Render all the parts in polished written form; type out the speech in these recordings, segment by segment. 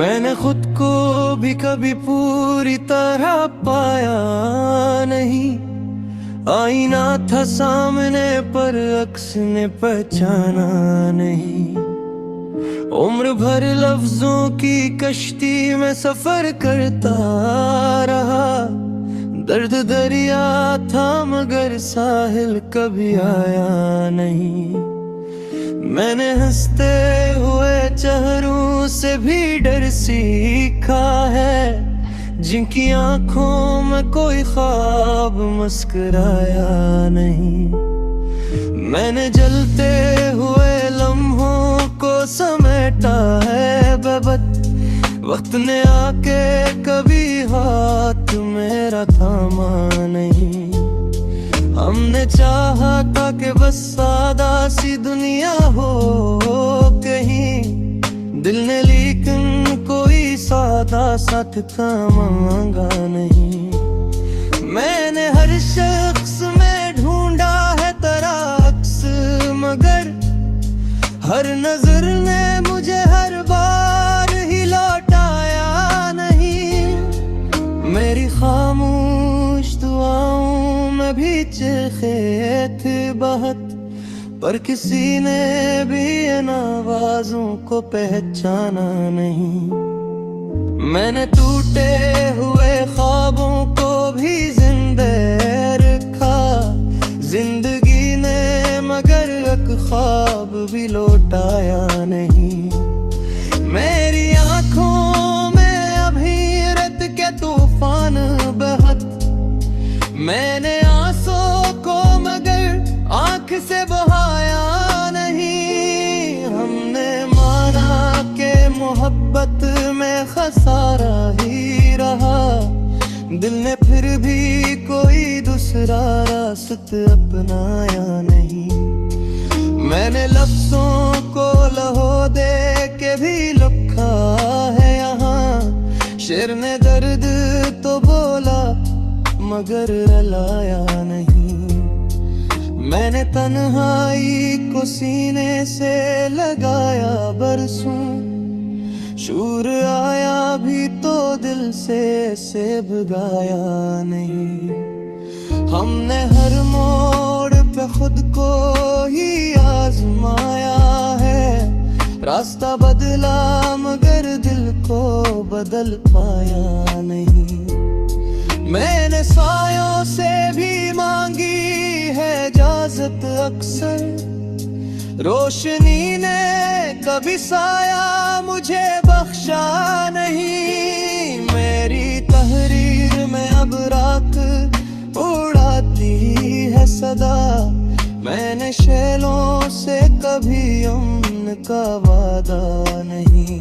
मैंने खुद को भी कभी पूरी तरह पाया नहीं। आईना था सामने पर अक्स ने पहचाना नहीं। उम्र भर लफ्जों की कश्ती में सफर करता रहा। दर्द दरिया था मगर साहिल कभी आया नहीं। मैंने हंसते हुए चेहरों से भी डर सीखा है, जिनकी आंखों में कोई ख्वाब मुस्कुराया नहीं। मैंने जलते हुए लम्हों को समेटा है बेबद, वक्त ने आके कभी हाथ मेरा थामा नहीं। हमने चाहा था कि बस सादा सी दुनिया हो कहीं, दिल ने लेकिन कोई सादा साथ का मांगा नहीं। मैंने हर शख्स में ढूंढा है तेरा अक्स, मगर हर नजर ने मुझे हर बार ही लौटाया नहीं। मेरी खामोश दुआओं में भी चीखे थे बहुत, पर किसी ने भी इन आवाजों को पहचाना नहीं। मैंने टूटे हुए ख्वाबों को भी जिंदा रखा, जिंदगी ने मगर एक ख्वाब भी लौटाया नहीं। मेरी आंखों में अभी रत के तूफान बहत, मैंने आंसू को मगर आंख से बहाया नहीं। हमने माना के मोहब्बत में खसारा ही रहा, दिल ने फिर भी कोई दूसरा रास्ता अपनाया नहीं। मैंने लफ्जों को लहो दे के भी लिखा है यहाँ, शेर ने दर्द तो बोला मगर रुलाया नहीं। मैंने तन्हाई को सीने से लगाया बरसों, शूर आया भी तो दिल से भगाया नहीं। हमने हर मोड़ पे खुद को ही आजमाया है, रास्ता बदला मगर दिल को बदल पाया नहीं। मैंने सायों से भी मांगी है इजाजत अक्सर, रोशनी ने कभी साया मुझे बख्शा नहीं। मेरी तहरीर में अब रात उड़ाती है सदा, मैंने शैलों से कभी अमन का वादा नहीं।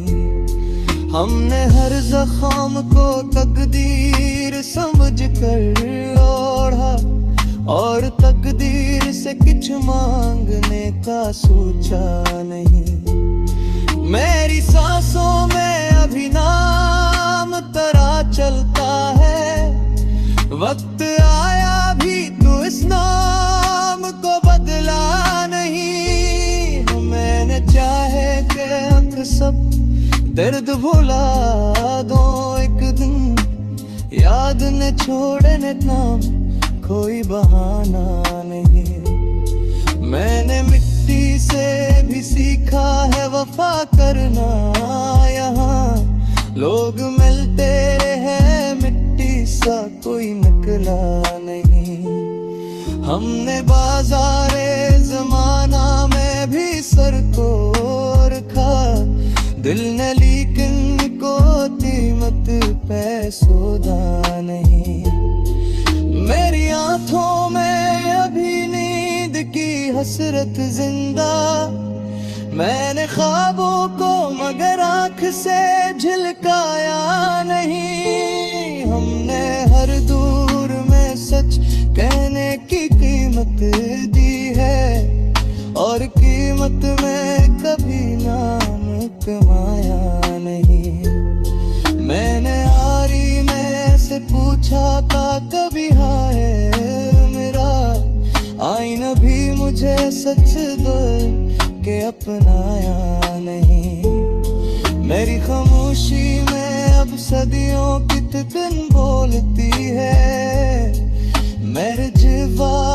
हमने हर जख्म को तकदीर समझ कर ओढ़ा, और तकदीर से कुछ मांगने का सोचा नहीं। मेरी सांसों में अभी नाम तेरा चलता है, वक्त आया भी तो इस नाम को बदला नहीं। मैंने चाहे कि अंक सब दर्द भुला दो एक दिन, याद न छोड़ने नाम कोई बहाना नहीं। मैंने मिट्टी से भी सीखा है वफा करना, यहाँ लोग मिलते हैं मिट्टी सा कोई निकला नहीं। हमने बाजारे जमाना में भी सर को रखा, दिल ने लेकिन को कीमत पे सौदा नहीं। मेरी आंखों में अभी नींद की हसरत जिंदा, मैंने ख्वाबों को मगर आंख से झिलकाया नहीं। हमने हर दूर में सच कहने की कीमत दी है, और कीमत में कभी नाम कमाया नहीं। मैंने आरी में से पूछा था कभी हाय मेरा, आईना भी मुझे सच दो के अपनाया नहीं। मेरी खामोशी सदियों कित दिन बोलती है मेरे जीवा